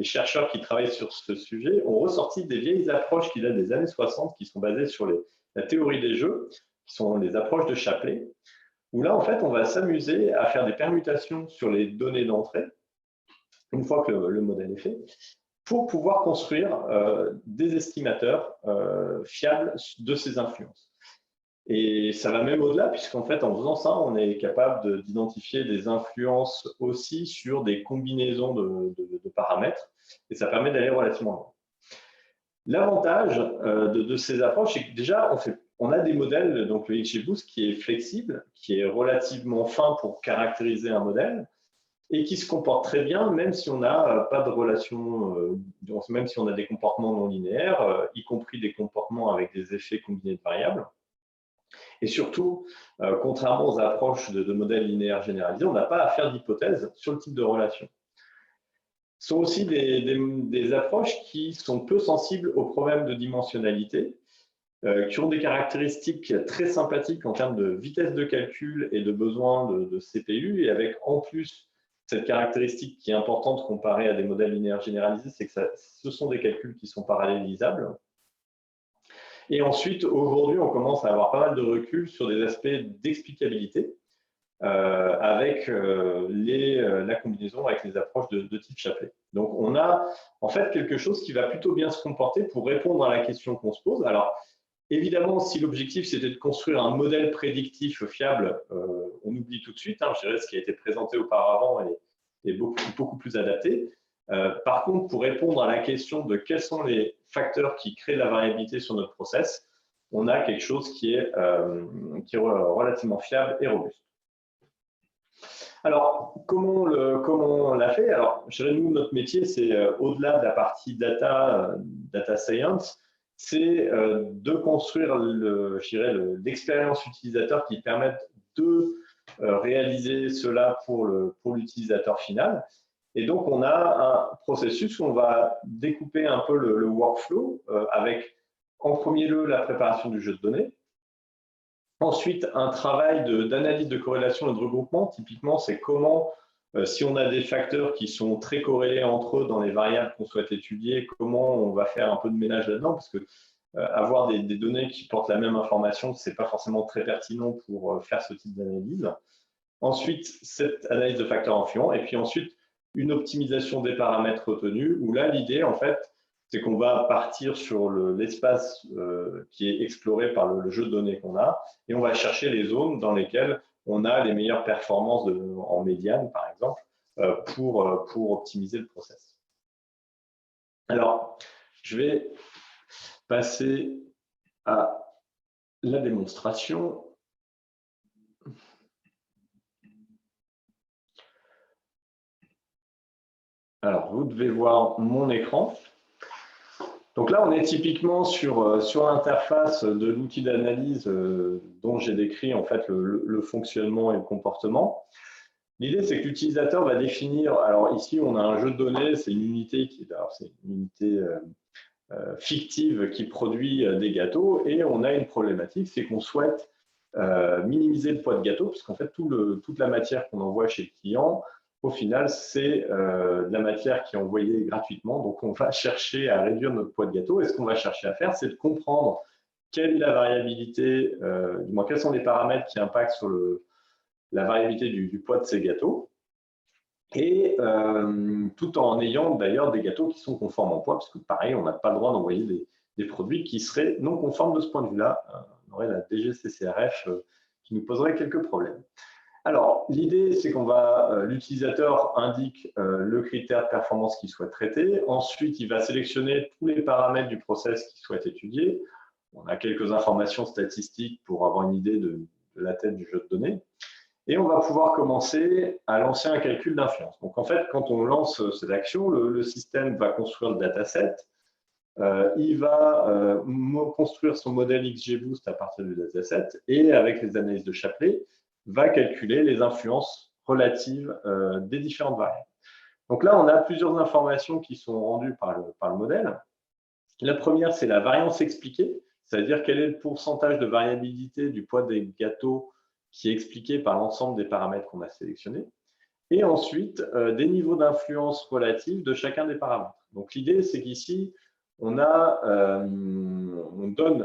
chercheurs qui travaillent sur ce sujet ont ressorti des vieilles approches qui datent des années 60, qui sont basées sur la théorie des jeux, qui sont les approches de Shapley, où là, en fait, on va s'amuser à faire des permutations sur les données d'entrée, une fois que le modèle est fait, pour pouvoir construire des estimateurs fiables de ces influences. Et ça va même au-delà, puisqu'en fait, en faisant ça, on est capable d'identifier des influences aussi sur des combinaisons de paramètres, et ça permet d'aller relativement loin. L'avantage de ces approches, c'est que déjà, on a des modèles, donc le XGBoost, qui est flexible, qui est relativement fin pour caractériser un modèle, et qui se comporte très bien, même si on n'a pas de relation, même si on a des comportements non linéaires, y compris des comportements avec des effets combinés de variables. Et surtout, contrairement aux approches de modèles linéaires généralisés, on n'a pas à faire d'hypothèses sur le type de relation. Ce sont aussi des approches qui sont peu sensibles aux problèmes de dimensionnalité, qui ont des caractéristiques très sympathiques en termes de vitesse de calcul et de besoin de CPU, et avec en plus cette caractéristique qui est importante comparée à des modèles linéaires généralisés, c'est que ce sont des calculs qui sont parallélisables. Et ensuite, aujourd'hui, on commence à avoir pas mal de recul sur des aspects d'explicabilité avec la combinaison avec les approches de type Shapley. Donc, on a en fait quelque chose qui va plutôt bien se comporter pour répondre à la question qu'on se pose. Alors, évidemment, si l'objectif c'était de construire un modèle prédictif fiable, on oublie tout de suite. Je dirais ce qui a été présenté auparavant est beaucoup plus adapté. Par contre, pour répondre à la question de quels sont les facteurs qui créent de la variabilité sur notre process, on a quelque chose qui est relativement fiable et robuste. Alors, comment on l'a fait? Alors, je dirais, nous, notre métier, c'est au-delà de la partie data science, c'est de construire l'expérience utilisateur qui permette de réaliser cela pour l'utilisateur final. Et donc, on a un processus où on va découper un peu le workflow avec, en premier lieu, la préparation du jeu de données. Ensuite, un travail d'analyse de corrélation et de regroupement. Typiquement, c'est comment, si on a des facteurs qui sont très corrélés entre eux dans les variables qu'on souhaite étudier, comment on va faire un peu de ménage là-dedans, parce que avoir des données qui portent la même information, ce n'est pas forcément très pertinent pour faire ce type d'analyse. Ensuite, cette analyse de facteurs influents, et puis ensuite, une optimisation des paramètres retenus, où là, l'idée, en fait, c'est qu'on va partir sur l'espace qui est exploré par le jeu de données qu'on a, et on va chercher les zones dans lesquelles on a les meilleures performances en médiane, par exemple, pour optimiser le process. Alors, je vais passer à la démonstration. Alors, vous devez voir mon écran. Donc là, on est typiquement sur l'interface de l'outil d'analyse dont j'ai décrit en fait le fonctionnement et le comportement. L'idée, c'est que l'utilisateur va définir. Alors ici, on a un jeu de données, c'est une unité fictive qui produit des gâteaux, et on a une problématique, c'est qu'on souhaite minimiser le poids de gâteau, puisqu'en fait, toute la matière qu'on envoie chez le client, au final, c'est de la matière qui est envoyée gratuitement. Donc, on va chercher à réduire notre poids de gâteau. Et ce qu'on va chercher à faire, c'est de comprendre quelle est la variabilité, du moins quels sont les paramètres qui impactent sur la variabilité du poids de ces gâteaux. Et tout en ayant d'ailleurs des gâteaux qui sont conformes en poids, parce que pareil, on n'a pas le droit d'envoyer des produits qui seraient non conformes de ce point de vue-là. On aurait la DGCCRF qui nous poserait quelques problèmes. Alors, l'idée, c'est l'utilisateur indique le critère de performance qu'il souhaite traiter. Ensuite, il va sélectionner tous les paramètres du process qu'il souhaite étudier. On a quelques informations statistiques pour avoir une idée de la tête du jeu de données. Et on va pouvoir commencer à lancer un calcul d'influence. Donc, en fait, quand on lance cette action, le système va construire le dataset. Il va construire son modèle XGBoost à partir du dataset, et avec les analyses de Shapley, va calculer les influences relatives des différentes variables. Donc là, on a plusieurs informations qui sont rendues par le modèle. La première, c'est la variance expliquée, c'est-à-dire quel est le pourcentage de variabilité du poids des gâteaux qui est expliqué par l'ensemble des paramètres qu'on a sélectionnés. Et ensuite, des niveaux d'influence relatifs de chacun des paramètres. Donc l'idée, c'est qu'ici, on donne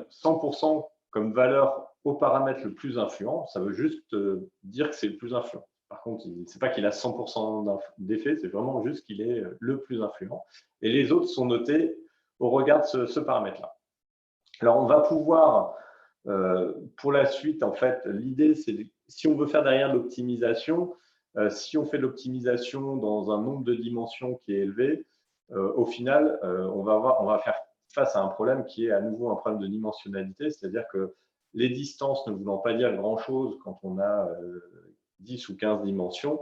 100% comme valeur au paramètre le plus influent, ça veut juste dire que c'est le plus influent. Par contre, ce n'est pas qu'il a 100% d'effet, c'est vraiment juste qu'il est le plus influent. Et les autres sont notés au regard de ce paramètre-là. Alors, on va pouvoir, pour la suite, en fait, l'idée, c'est si on veut faire derrière l'optimisation, si on fait de l'optimisation dans un nombre de dimensions qui est élevé, au final, on va faire face à un problème qui est à nouveau un problème de dimensionnalité, c'est-à-dire que les distances ne voulant pas dire grand-chose quand on a 10 ou 15 dimensions,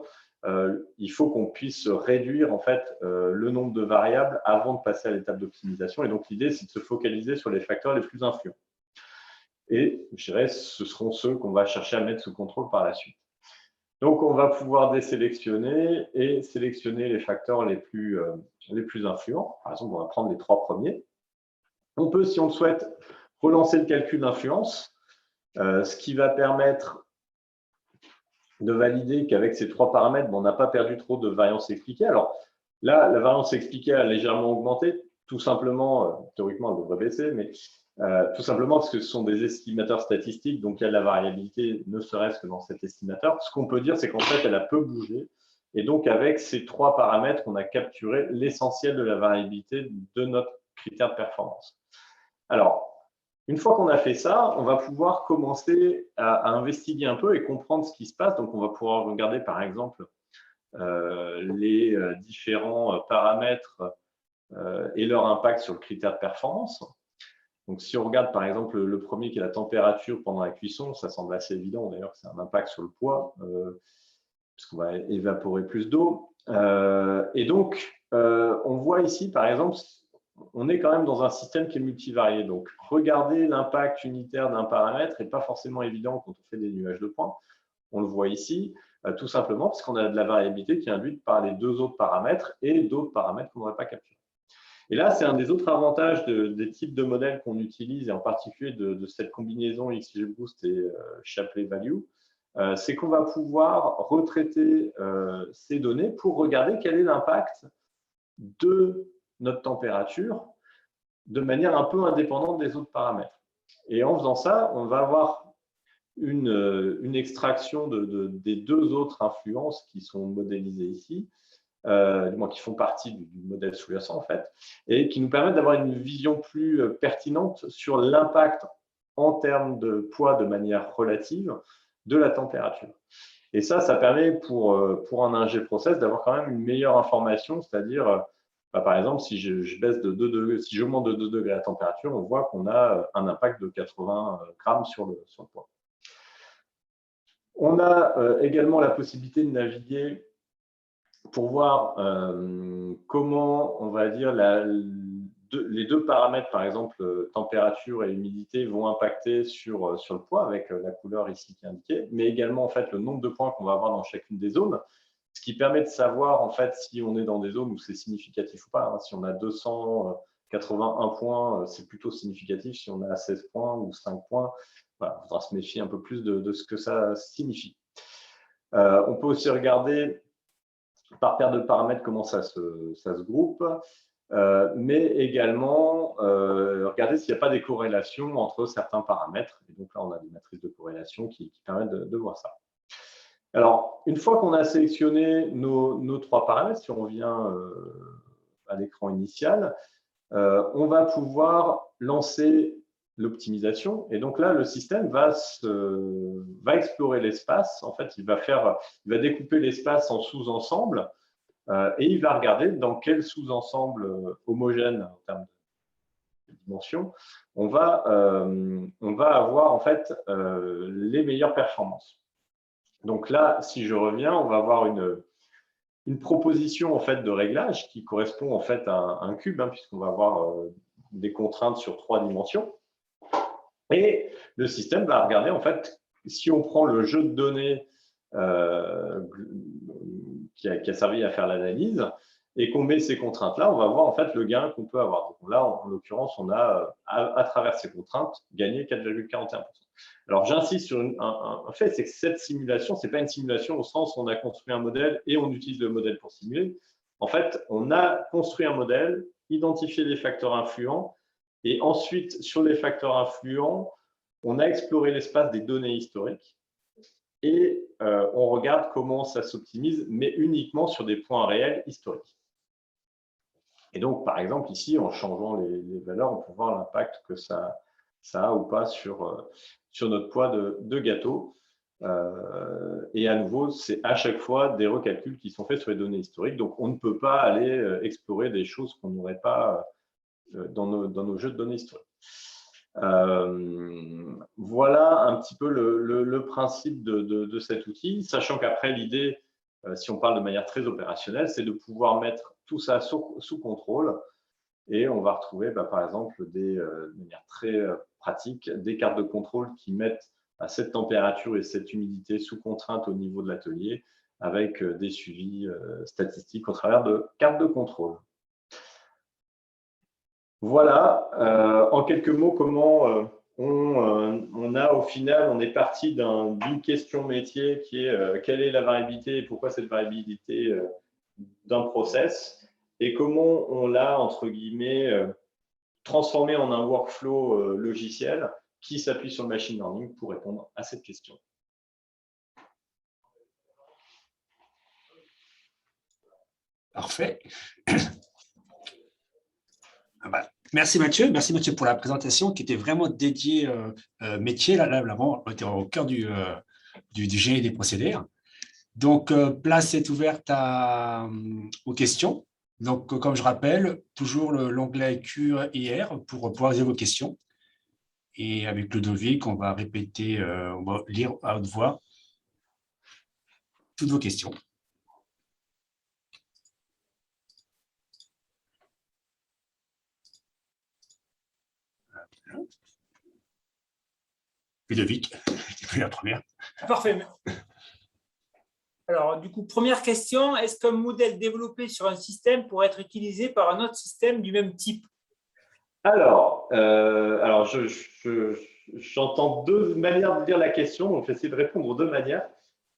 il faut qu'on puisse réduire en fait, le nombre de variables avant de passer à l'étape d'optimisation. Et donc, l'idée, c'est de se focaliser sur les facteurs les plus influents. Et je dirais, ce seront ceux qu'on va chercher à mettre sous contrôle par la suite. Donc, on va pouvoir désélectionner et sélectionner les facteurs les plus influents. Par exemple, on va prendre les 3 premiers. On peut, si on le souhaite, relancer le calcul d'influence, ce qui va permettre de valider qu'avec ces 3 paramètres, on n'a pas perdu trop de variance expliquée. Alors là, la variance expliquée a légèrement augmenté, tout simplement, théoriquement, elle devrait baisser, mais tout simplement parce que ce sont des estimateurs statistiques, donc il y a de la variabilité, ne serait-ce que dans cet estimateur. Ce qu'on peut dire, c'est qu'en fait, elle a peu bougé. Et donc, avec ces 3 paramètres, on a capturé l'essentiel de la variabilité de notre critère de performance. Alors, une fois qu'on a fait ça, on va pouvoir commencer à investiguer un peu et comprendre ce qui se passe. Donc, on va pouvoir regarder, par exemple, les différents paramètres et leur impact sur le critère de performance. Donc, si on regarde, par exemple, le premier qui est la température pendant la cuisson, ça semble assez évident, d'ailleurs, que c'est un impact sur le poids, puisqu'on va évaporer plus d'eau. Et donc, on voit ici, par exemple, on est quand même dans un système qui est multivarié. Donc, regarder l'impact unitaire d'un paramètre n'est pas forcément évident quand on fait des nuages de points. On le voit ici, tout simplement parce qu'on a de la variabilité qui est induite par les 2 autres paramètres et d'autres paramètres qu'on n'aurait pas capturés. Et là, c'est un des autres avantages des types de modèles qu'on utilise, et en particulier de cette combinaison XGBoost et Shapley Value, c'est qu'on va pouvoir retraiter ces données pour regarder quel est l'impact de notre température de manière un peu indépendante des autres paramètres. Et en faisant ça, on va avoir une extraction des 2 autres influences qui sont modélisées ici, du moins qui font partie du modèle sous-jacent en fait, et qui nous permettent d'avoir une vision plus pertinente sur l'impact en termes de poids de manière relative de la température. Et ça permet pour un ingé process d'avoir quand même une meilleure information, c'est-à-dire par exemple, si je baisse de 2 degrés, si j'augmente de 2 degrés la température, on voit qu'on a un impact de 80 grammes sur le poids. On a également la possibilité de naviguer pour voir comment, on va dire, les 2 paramètres, par exemple, température et humidité, vont impacter sur le poids avec la couleur ici qui est indiquée, mais également en fait, le nombre de points qu'on va avoir dans chacune des zones. Ce qui permet de savoir en fait si on est dans des zones où c'est significatif ou pas. Si on a 281 points, c'est plutôt significatif. Si on a 16 points ou 5 points, voilà, il faudra se méfier un peu plus de ce que ça signifie. On peut aussi regarder par paire de paramètres comment ça se groupe, mais également regarder s'il n'y a pas des corrélations entre certains paramètres. Et donc là, on a des matrices de corrélation qui permettent de voir ça. Alors, une fois qu'on a sélectionné nos 3 paramètres, si on revient à l'écran initial, on va pouvoir lancer l'optimisation. Et donc là, le système va explorer l'espace. En fait, il va découper l'espace en sous-ensembles et il va regarder dans quel sous-ensemble homogène en termes de dimension on va avoir en fait les meilleures performances. Donc là, si je reviens, on va avoir une proposition en fait de réglage qui correspond en fait à un cube, puisqu'on va avoir des contraintes sur 3 dimensions. Et le système va regarder en fait si on prend le jeu de données qui a servi à faire l'analyse et qu'on met ces contraintes-là, on va voir en fait le gain qu'on peut avoir. Donc là, en l'occurrence, on a à travers ces contraintes gagné 4,41%. Alors, j'insiste sur un fait, c'est que cette simulation, ce n'est pas une simulation au sens où on a construit un modèle et on utilise le modèle pour simuler. En fait, on a construit un modèle, identifié les facteurs influents et ensuite, sur les facteurs influents, on a exploré l'espace des données historiques et on regarde comment ça s'optimise, mais uniquement sur des points réels historiques. Et donc, par exemple, ici, en changeant les valeurs, on peut voir l'impact que ça a ou pas sur notre poids de gâteau. Et à nouveau, c'est à chaque fois des recalculs qui sont faits sur les données historiques. Donc, on ne peut pas aller explorer des choses qu'on n'aurait pas dans nos jeux de données historiques. Voilà un petit peu le principe de cet outil, sachant qu'après, l'idée, si on parle de manière très opérationnelle, c'est de pouvoir mettre tout ça sous contrôle. Et on va retrouver, par exemple, de manière très pratique, des cartes de contrôle qui mettent à cette température et cette humidité sous contrainte au niveau de l'atelier, avec des suivis statistiques au travers de cartes de contrôle. Voilà, en quelques mots, comment on a au final, on est parti d'une question métier qui est quelle est la variabilité et pourquoi cette variabilité d'un process, et comment on l'a, entre guillemets, transformé en un workflow logiciel qui s'appuie sur le machine learning pour répondre à cette question. Parfait. Merci Mathieu pour la présentation qui était vraiment dédiée métier. Là, vraiment, on était au cœur du génie des procédés. Donc, place est ouverte aux questions. Donc, comme je rappelle, toujours l'onglet Q&R pour poser vos questions. Et avec Ludovic, on va répéter, on va lire à haute voix toutes vos questions. Ludovic, c'est la première. Parfait. Alors, du coup, première question, est-ce qu'un modèle développé sur un système pourrait être utilisé par un autre système du même type? Alors j'entends deux manières de dire la question, donc j'essaie de répondre de deux manières.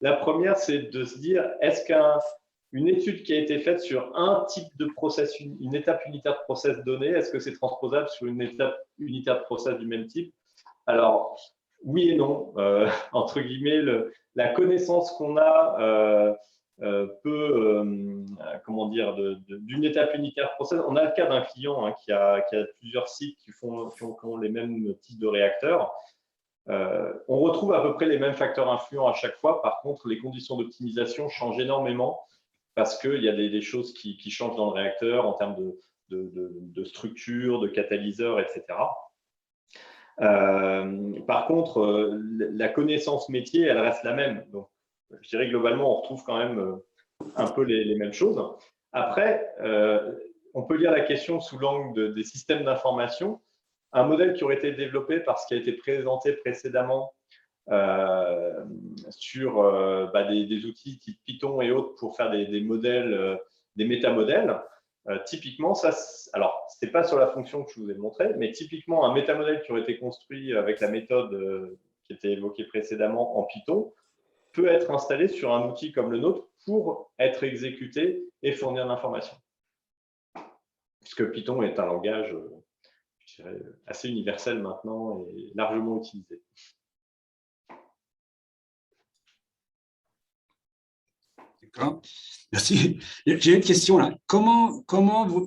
La première, c'est de se dire, est-ce qu'une étude qui a été faite sur un type de process, une étape unitaire de process donnée, est-ce que c'est transposable sur une étape unitaire de process du même type? Alors, oui et non. Entre guillemets, la connaissance qu'on a comment dire, d'une étape unitaire process. On a le cas d'un client qui a plusieurs sites qui ont les mêmes types de réacteurs. On retrouve à peu près les mêmes facteurs influents à chaque fois. Par contre, les conditions d'optimisation changent énormément parce qu'il y a des choses qui changent dans le réacteur en termes de structure, de catalyseur, etc. Par contre, la connaissance métier, elle reste la même. Donc, je dirais globalement, on retrouve quand même un peu les mêmes choses. Après, on peut lire la question sous l'angle des systèmes d'information. Un modèle qui aurait été développé par ce qui a été présenté précédemment sur des outils type Python et autres pour faire des modèles, des métamodèles. Typiquement, ça, alors, ce n'est pas sur la fonction que je vous ai montré, mais typiquement, un métamodèle qui aurait été construit avec la méthode qui était évoquée précédemment en Python peut être installé sur un outil comme le nôtre pour être exécuté et fournir l'information. Puisque Python est un langage, je dirais, assez universel maintenant et largement utilisé. D'accord, merci. J'ai une question là. Comment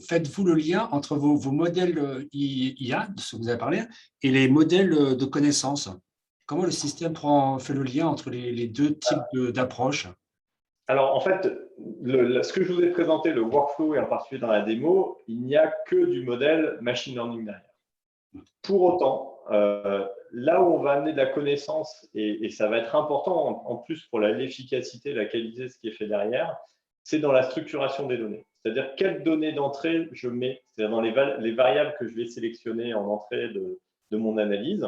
faites-vous le lien entre vos modèles IA, de ce que vous avez parlé, et les modèles de connaissances? Comment le système fait le lien entre les deux types d'approches? Alors, en fait, ce que je vous ai présenté, le workflow et en particulier dans la démo, il n'y a que du modèle machine learning derrière. Pour autant, là où on va amener de la connaissance, et ça va être important en plus pour l'efficacité, la qualité de ce qui est fait derrière, c'est dans la structuration des données. C'est-à-dire quelles données d'entrée je mets, c'est-à-dire dans les variables que je vais sélectionner en entrée de mon analyse.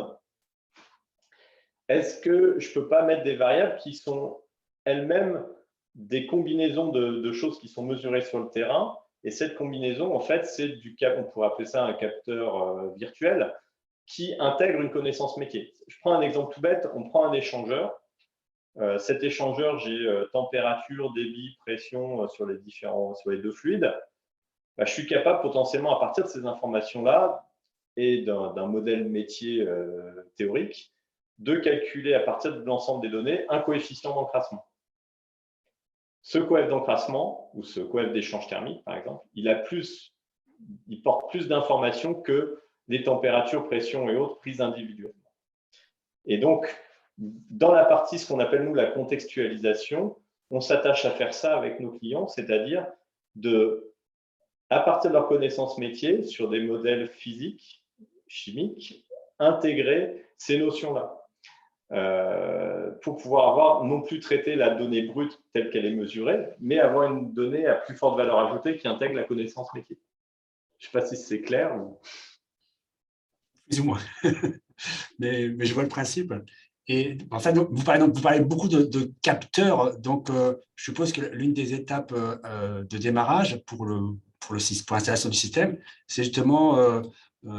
Est-ce que je ne peux pas mettre des variables qui sont elles-mêmes des combinaisons de choses qui sont mesurées sur le terrain? Et cette combinaison, en fait, c'est on pourrait appeler ça un capteur virtuel qui intègre une connaissance métier. Je prends un exemple tout bête, on prend un échangeur. Cet échangeur, j'ai température, débit, pression sur les deux fluides. Je suis capable potentiellement, à partir de ces informations-là, et d'un modèle métier théorique, de calculer à partir de l'ensemble des données un coefficient d'encrassement. Ce coefficient d'encrassement, ou ce coefficient d'échange thermique, par exemple, il porte plus d'informations que les températures, pressions et autres prises individuellement. Et donc, dans la partie, ce qu'on appelle, nous, la contextualisation, on s'attache à faire ça avec nos clients, c'est-à-dire à partir de leurs connaissances métiers, sur des modèles physiques, chimiques, intégrer ces notions-là. Pour pouvoir non plus traiter la donnée brute telle qu'elle est mesurée, mais avoir une donnée à plus forte valeur ajoutée qui intègre la connaissance métier. Je ne sais pas si c'est clair. Plus ou moins. mais je vois le principe. Et en fait, vous parlez beaucoup de capteurs. Donc, je suppose que l'une des étapes de démarrage pour l'installation du système, c'est justement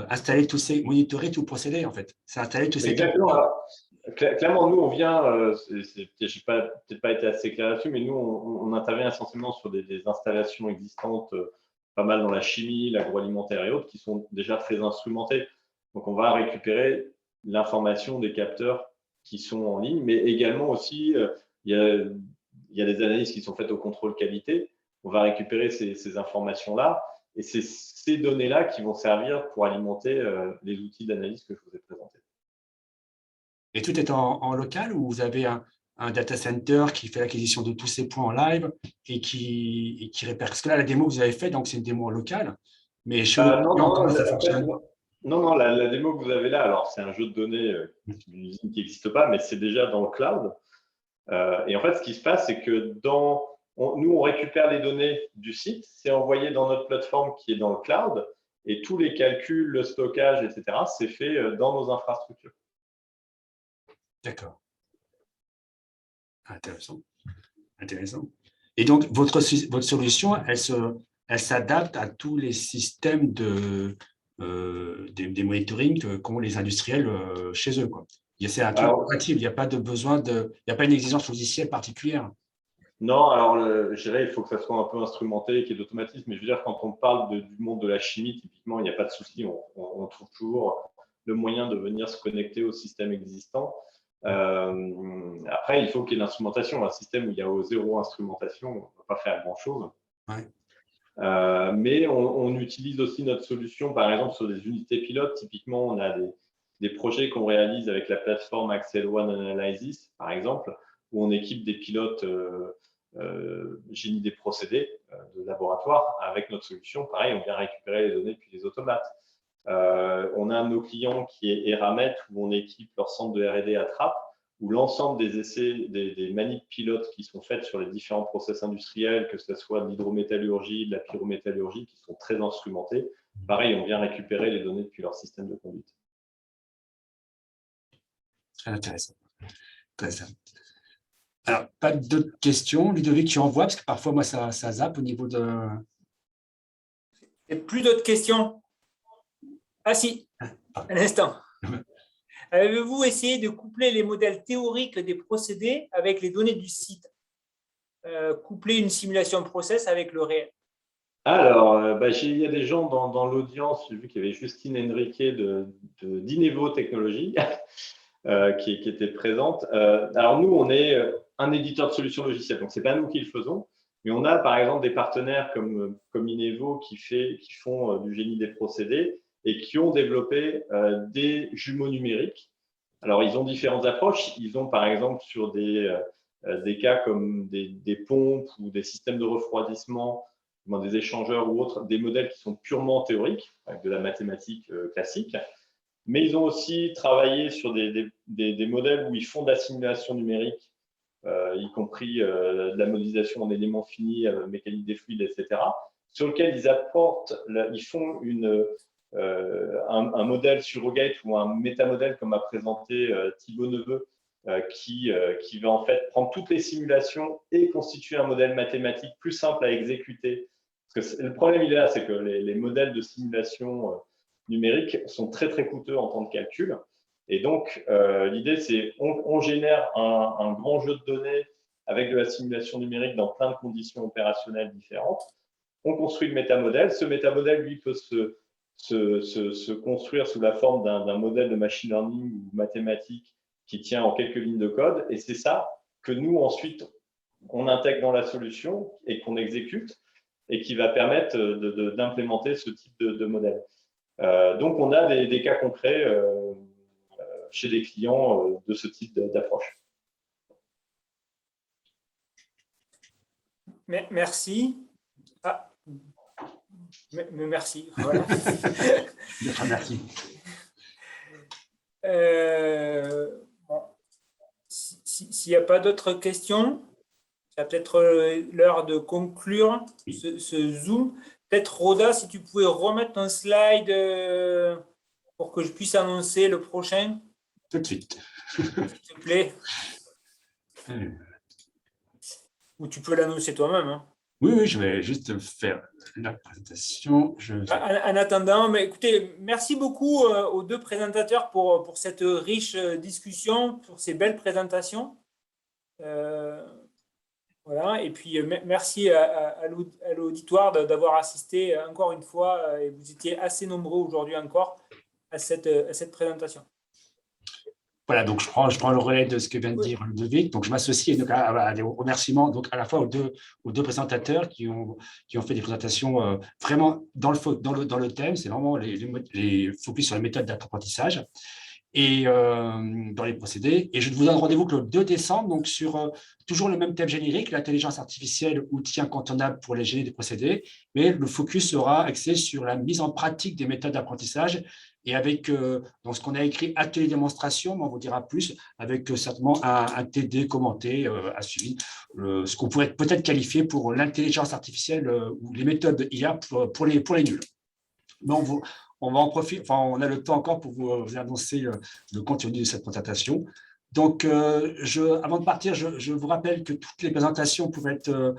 installer tous ces, monitorer tout le procédé, en fait. C'est installer tous ces capteurs. Clairement, nous, on vient, je n'ai peut-être pas été assez clair là-dessus, mais nous, on intervient essentiellement sur des installations existantes, pas mal dans la chimie, l'agroalimentaire et autres, qui sont déjà très instrumentées. Donc, on va récupérer l'information des capteurs qui sont en ligne, mais également aussi, il y a des analyses qui sont faites au contrôle qualité. On va récupérer ces informations-là, et c'est ces données-là qui vont servir pour alimenter les outils d'analyse que je vous ai présentés. Et tout est en local, ou vous avez un data center qui fait l'acquisition de tous ces points en live et qui répercute? Parce que là, la démo que vous avez faite, donc c'est une démo en local, mais chez le client, comment ça fonctionne? Non, la démo que vous avez là, alors c'est un jeu de données d'une usine qui n'existe pas, mais c'est déjà dans le cloud. Et en fait, ce qui se passe, c'est que nous, on récupère les données du site, c'est envoyé dans notre plateforme qui est dans le cloud, et tous les calculs, le stockage, etc., c'est fait dans nos infrastructures. D'accord. Intéressant. Et donc, votre solution, elle s'adapte à tous les systèmes des monitoring qu'ont les industriels chez eux, quoi. C'est un truc compatible, il n'y a pas de besoin il n'y a pas une exigence logicielle particulière. Non, alors je dirais il faut que ça soit un peu instrumenté, qu'il y ait d'automatisme, mais je veux dire, quand on parle du monde de la chimie, typiquement, il n'y a pas de souci, on trouve toujours le moyen de venir se connecter au système existant. Après, il faut qu'il y ait l'instrumentation. Un système où il y a zéro instrumentation, on ne va pas faire grand-chose. Ouais. Mais on utilise aussi notre solution, par exemple, sur des unités pilotes. Typiquement, on a des projets qu'on réalise avec la plateforme Axel One Analysis, par exemple, où on équipe des pilotes génie des procédés de laboratoire avec notre solution. Pareil, on vient récupérer les données puis les automates. On a un de nos clients qui est Eramet, où on équipe leur centre de R&D à Trappes, où l'ensemble des essais, des manips pilotes qui sont faites sur les différents process industriels, que ce soit de l'hydrométallurgie, de la pyrométallurgie, qui sont très instrumentés. Pareil, on vient récupérer les données depuis leur système de conduite. Très intéressant. Alors, pas d'autres questions. Ludovic, tu envoies, parce que parfois, moi, ça zappe au niveau de… Et plus d'autres questions? Ah si, un instant. Avez-vous essayé de coupler les modèles théoriques des procédés avec les données du site? Coupler une simulation process avec le réel? Alors, il y a des gens dans l'audience, j'ai vu qu'il y avait Justine Henrique d'Inevo Technologies qui était présente. Alors, nous, on est un éditeur de solutions logicielles, donc ce n'est pas nous qui le faisons, mais on a par exemple des partenaires comme Inevo qui font du génie des procédés et qui ont développé des jumeaux numériques. Alors, ils ont différentes approches. Ils ont, par exemple, sur des cas comme des pompes ou des systèmes de refroidissement, des échangeurs ou autres, des modèles qui sont purement théoriques, avec de la mathématique classique. Mais ils ont aussi travaillé sur des modèles où ils font de la simulation numérique, y compris de la modélisation en éléments finis, mécanique des fluides, etc., sur lequel ils font un modèle surrogate ou un métamodèle, comme a présenté Thibaut Neveu, qui va en fait prendre toutes les simulations et constituer un modèle mathématique plus simple à exécuter. Parce que le problème, il est là, c'est que les modèles de simulation numérique sont très, très coûteux en temps de calcul. Et donc, l'idée, c'est on génère un grand jeu de données avec de la simulation numérique dans plein de conditions opérationnelles différentes. On construit le métamodèle. Ce métamodèle, lui, peut se construire sous la forme d'un modèle de machine learning ou mathématique qui tient en quelques lignes de code. Et c'est ça que nous, ensuite, on intègre dans la solution et qu'on exécute et qui va permettre d'implémenter ce type de modèle. Donc, on a des cas concrets chez des clients de ce type d'approche. Merci. Ah. Merci. Voilà. Merci. Bon. S'il n'y a pas d'autres questions, c'est peut-être l'heure de conclure ce Zoom. Peut-être, Roda, si tu pouvais remettre un slide pour que je puisse annoncer le prochain. Tout de suite. S'il te plaît. Ou tu peux l'annoncer toi-même. Hein. Oui, je vais juste faire la présentation. En attendant, mais écoutez, merci beaucoup aux deux présentateurs pour cette riche discussion, pour ces belles présentations. Voilà, et puis merci à l'auditoire d'avoir assisté encore une fois, et vous étiez assez nombreux aujourd'hui encore à cette présentation. Voilà, donc je prends le relais de ce que vient de dire Ludovic. Donc je m'associe à des remerciements donc à la fois aux deux présentateurs qui ont fait des présentations vraiment dans le thème. C'est vraiment les focus sur les méthodes d'apprentissage et dans les procédés. Et je vous donne rendez-vous le 2 décembre, donc sur toujours le même thème générique, l'intelligence artificielle, outil incontournable pour les génies des procédés, mais le focus sera axé sur la mise en pratique des méthodes d'apprentissage et avec dans ce qu'on a écrit atelier démonstration, mais on vous dira plus, avec certainement un TD commenté à suivre, ce qu'on pourrait peut-être qualifier pour l'intelligence artificielle ou les méthodes IA pour les nuls. Mais on va en profiter, enfin, on a le temps encore pour vous annoncer le contenu de cette présentation. Donc, avant de partir, je vous rappelle que toutes les présentations peuvent être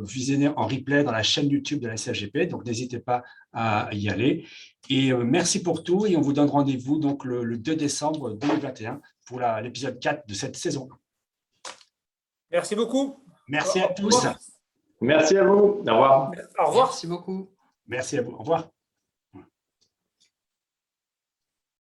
visionnées en replay dans la chaîne YouTube de la SFGP, donc n'hésitez pas à y aller. Et merci pour tout, et on vous donne rendez-vous donc le 2 décembre 2021 pour l'épisode 4 de cette saison. Merci beaucoup. Merci à tous. Merci à vous. Au revoir. Au revoir. Merci beaucoup. Merci à vous. Au revoir.